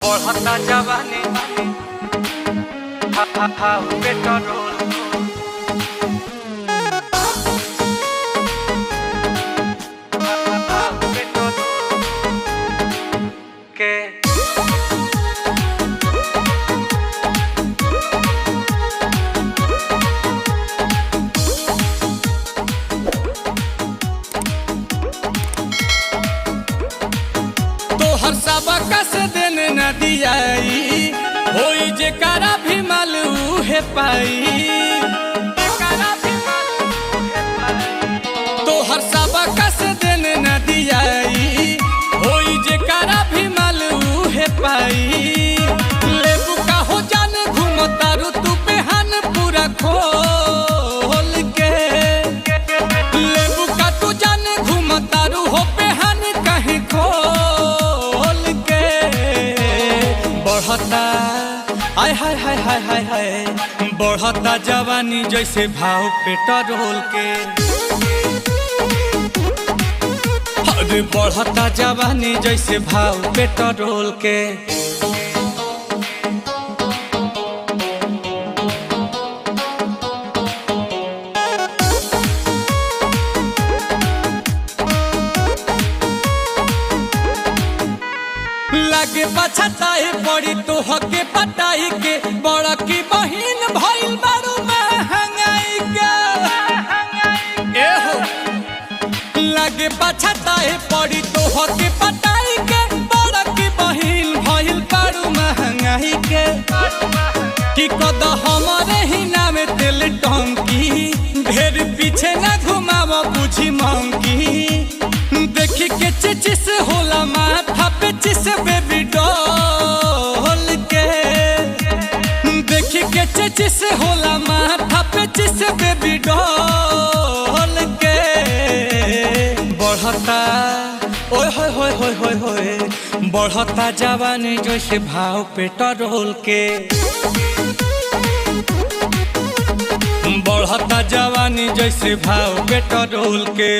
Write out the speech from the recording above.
बढ़ता जवानी पेट्रोल के तोहर सबका से देने न दियाई होई जे करा भी मालू है पाई। तोहर सबका से देने न दियाई होई जे करा भी मालू है पाई। लेबू का हो जाने घूमतारू तू बेहान पूरा खोल के। लेबू का तू जाने घूमतारू हो बेहान कहीं खोल के। बढ़ता आय हाय हाय हाय हाय हाय बढ़ता जवानी जैसे भाव पेट्रोल के। अरे बढ़ता जवानी जैसे भाव पेट्रोल के। लागे पछताए पड़ी तो हके पटाई के। बड़ा की बहिन भइल बारू महंगाई के। ए हो लागे पछताए पड़ी तो हके पटाई के। बड़ा की बहिन भइल बारू महंगाई के। कि कद हमारे ही नाम तेल टंकी ढेर पीछे न घुमाव बुझी मंकी। देखी के चिचिस होला माथा पे चिस बेबी डॉल के। देखी के चिचिस होला माथा पे चिस बेबी डॉल के। बढ़ता ओए होए होए होए होए होए बढ़ता जवानी जैसे भाव पेट्रोल के। बढ़ता जवानी जैसे भाव पेट्रोल के।